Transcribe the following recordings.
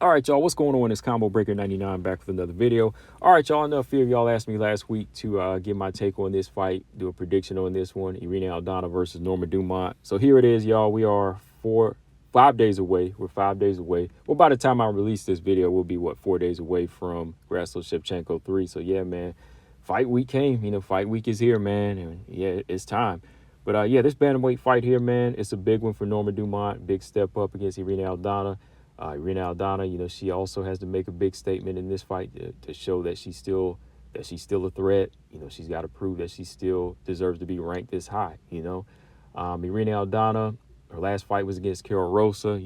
All right, y'all, what's going on? It's Combo Breaker 99 back with another video. All right, y'all, I know a few of y'all asked me last week to give my take on this fight, do a prediction on this one, Irene Aldana versus Norma Dumont. So here it is, y'all. We are 5 days away. We're 5 days away. Well, by the time I release this video, we'll be, 4 days away from Graslow Shevchenko 3. So, yeah, man, fight week came. Fight week is here, man. And, yeah, it's time. But, yeah, this bantamweight fight here, man, it's a big one for Norma Dumont. Big step up against Irene Aldana. Irene Aldana, she also has to make a big statement in this fight to show that she's still a threat. She's got to prove that she still deserves to be ranked this high. Irene Aldana, her last fight was against Carol Rosa.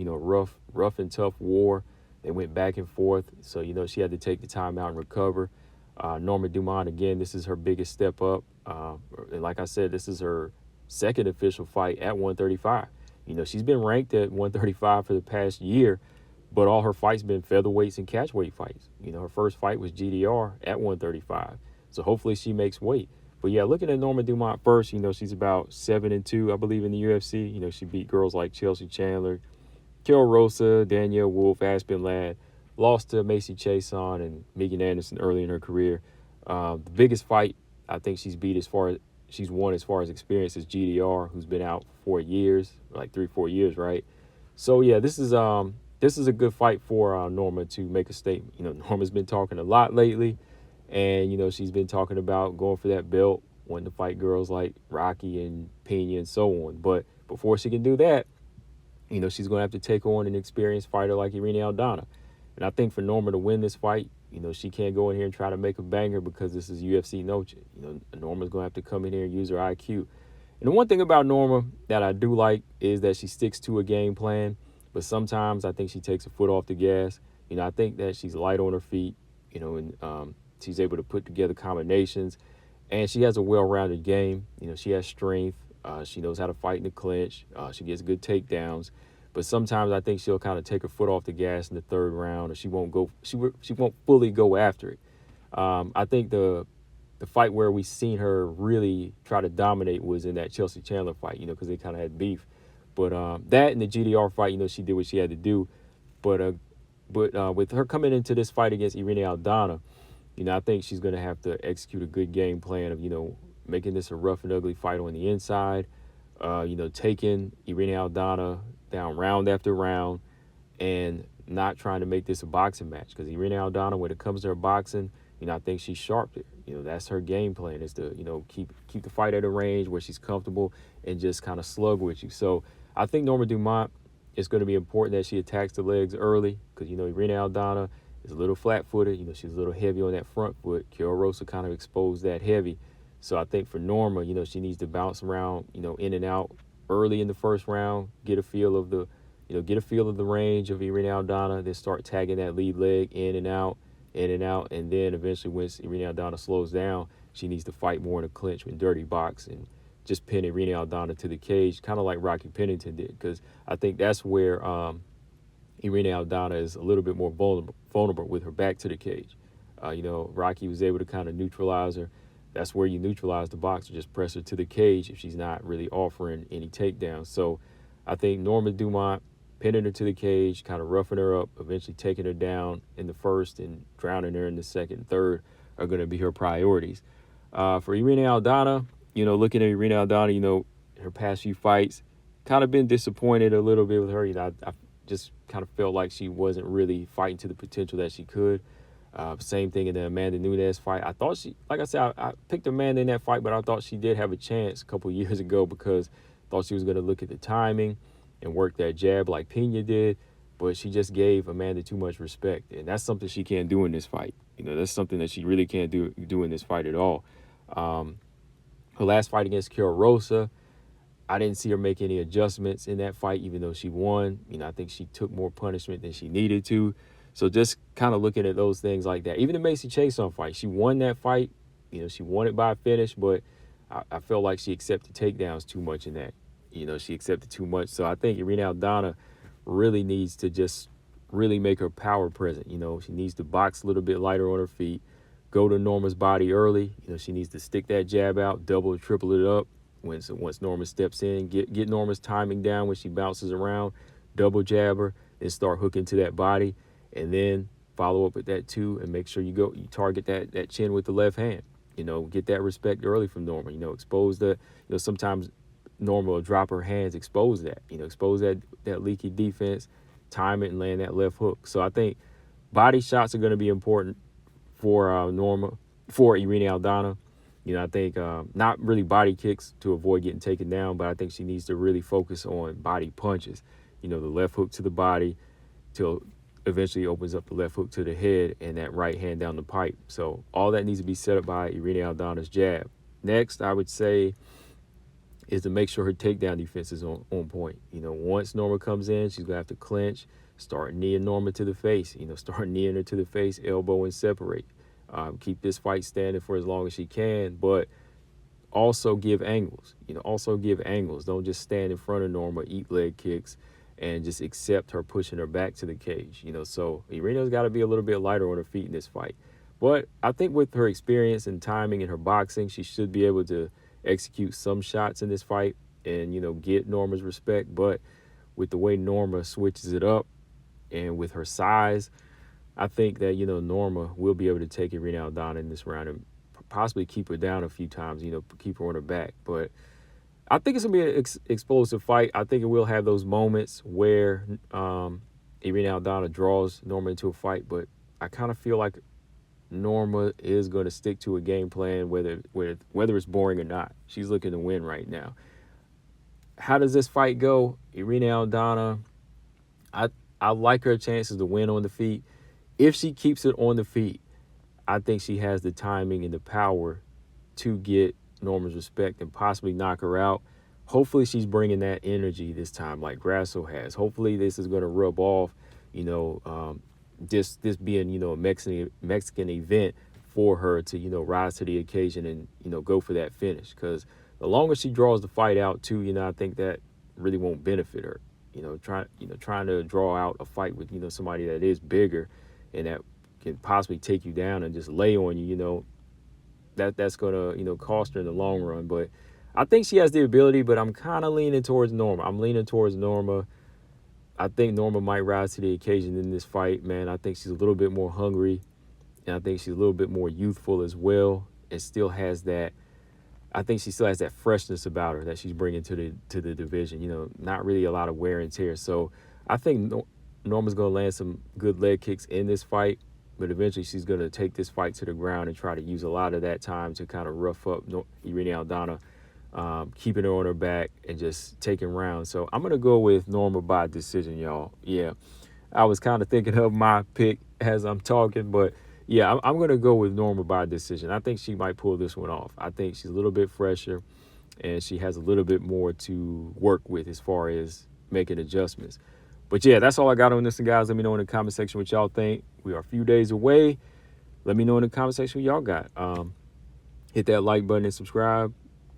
Rough and tough war. They went back and forth, so she had to take the time out and recover. Norma Dumont, again, this is her biggest step up, and like I said, this is her second official fight at 135. She's been ranked at 135 for the past year, but all her fights been featherweights and catchweight fights. Her first fight was GDR at 135. So hopefully she makes weight. But yeah, looking at Norma Dumont first, she's about 7-2, I believe, in the UFC. She beat girls like Chelsea Chandler, Carol Rosa, Danielle Wolf, Aspen Ladd, lost to Macy Chiasson and Megan Anderson early in her career. The biggest fight I think she's won as far as experience is GDR, who's been out for 4 years, like 3-4 years, right? So yeah, this is a good fight for Norma to make a statement. Norma's been talking a lot lately, and she's been talking about going for that belt, wanting to fight girls like Rocky and Pena and so on. But before she can do that, she's going to have to take on an experienced fighter like Irene Aldana. And I think for Norma to win this fight, she can't go in here and try to make a banger because this is UFC Noche. Norma's going to have to come in here and use her IQ. And the one thing about Norma that I do like is that she sticks to a game plan, but sometimes I think she takes a foot off the gas. I think that she's light on her feet, and she's able to put together combinations, and she has a well-rounded game. She has strength. She knows how to fight in the clinch. She gets good takedowns. But sometimes I think she'll kind of take her foot off the gas in the third round, or she won't fully go after it. I think the fight where we seen her really try to dominate was in that Chelsea Chandler fight, because they kind of had beef. But that and the GDR fight, she did what she had to do. But with her coming into this fight against Irene Aldana, I think she's going to have to execute a good game plan of, making this a rough and ugly fight on the inside, taking Irene Aldana down round after round and not trying to make this a boxing match. Because Irene Aldana, when it comes to her boxing, I think she's sharp there. That's her game plan, is to, keep the fight at a range where she's comfortable and just kind of slug with you. So I think Norma Dumont, it's going to be important that she attacks the legs early because, Irene Aldana is a little flat-footed. She's a little heavy on that front foot. Carol Rosa kind of exposed that heavy. So I think for Norma, she needs to bounce around, in and out early in the first round, get a feel of the range of Irene Aldana, then start tagging that lead leg in and out, and then eventually once Irene Aldana slows down, she needs to fight more in a clinch and dirty box and just pin Irene Aldana to the cage, kind of like Rocky Pennington did, because I think that's where Irene Aldana is a little bit more vulnerable with her back to the cage. Rocky was able to kind of neutralize her. That's where you neutralize the boxer, just press her to the cage if she's not really offering any takedowns. So I think Norma Dumont, pinning her to the cage, kind of roughing her up, eventually taking her down in the first and drowning her in the second and third are going to be her priorities. For Irene Aldana, looking at Irene Aldana, her past few fights, kind of been disappointed a little bit with her. I just kind of felt like she wasn't really fighting to the potential that she could. Same thing in the Amanda Nunes fight. I thought like I said, I picked Amanda in that fight, but I thought she did have a chance a couple years ago because I thought she was going to look at the timing and work that jab like Pena did, but she just gave Amanda too much respect, and that's something she can't do in this fight. That's something that she really can't do in this fight at all. Her last fight against Carol Rosa, I didn't see her make any adjustments in that fight, even though she won. I think she took more punishment than she needed to. So just kind of looking at those things like that. Even the Macy Chiasson fight, she won that fight. She won it by a finish, but I felt like she accepted takedowns too much in that. She accepted too much. So I think Irene Aldana really needs to just really make her power present. She needs to box a little bit lighter on her feet, go to Norma's body early. She needs to stick that jab out, double or triple it up. Once Norma steps in, get Norma's timing down when she bounces around, double jab her, and start hooking to that body. and then follow up with that 2 and make sure you target that chin with the left hand. Get that respect early from Norma. Expose sometimes Norma will drop her hands, expose that, expose that leaky defense, time it, and land that left hook. So I think body shots are going to be important for Irene Aldana. I think not really body kicks to avoid getting taken down, but I think she needs to really focus on body punches. The left hook to the body till eventually opens up the left hook to the head and that right hand down the pipe. So all that needs to be set up by Irene Aldana's jab. Next, I would say, is to make sure her takedown defense is on point. Once Norma comes in, she's going to have to clinch, start kneeing Norma to the face, start kneeing her to the face, elbow and separate. Keep this fight standing for as long as she can, but also give angles. Don't just stand in front of Norma, eat leg kicks, and just accept her pushing her back to the cage. So Irene's got to be a little bit lighter on her feet in this fight. But I think with her experience and timing and her boxing, she should be able to execute some shots in this fight and, get Norma's respect. But with the way Norma switches it up and with her size, I think that, Norma will be able to take Irene Aldana in this round and possibly keep her down a few times, keep her on her back. But I think it's going to be an explosive fight. I think it will have those moments where Irene Aldana draws Norma into a fight, but I kind of feel like Norma is going to stick to a game plan, whether it's boring or not. She's looking to win right now. How does this fight go? Irene Aldana, I like her chances to win on the feet. If she keeps it on the feet, I think she has the timing and the power to get Norma's respect and possibly knock her out. Hopefully she's bringing that energy this time like Grasso has. Hopefully this is going to rub off, this being, a Mexican event for her to, rise to the occasion and, go for that finish. Because the longer she draws the fight out too, I think that really won't benefit her. Trying to draw out a fight with, somebody that is bigger and that can possibly take you down and just lay on you, that's going to, cost her in the long run. But I think she has the ability, but I'm kind of leaning towards Norma. I think Norma might rise to the occasion in this fight, man. I think she's a little bit more hungry, and I think she's a little bit more youthful as well, and still has that. I think she still has that freshness about her that she's bringing to the division. Not really a lot of wear and tear. So I think Norma's going to land some good leg kicks in this fight, but eventually she's going to take this fight to the ground and try to use a lot of that time to kind of rough up Irene Aldana, keeping her on her back and just taking rounds. So I'm going to go with Norma by decision, y'all. Yeah, I was kind of thinking of my pick as I'm talking, but yeah, I'm going to go with Norma by decision. I think she might pull this one off. I think she's a little bit fresher and she has a little bit more to work with as far as making adjustments. But yeah, that's all I got on this one, guys. Let me know in the comment section what y'all think. We are a few days away. Let me know in the comment section what y'all got. Hit that like button and subscribe.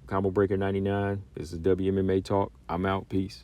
Combo Breaker 99. This is WMMA Talk. I'm out. Peace.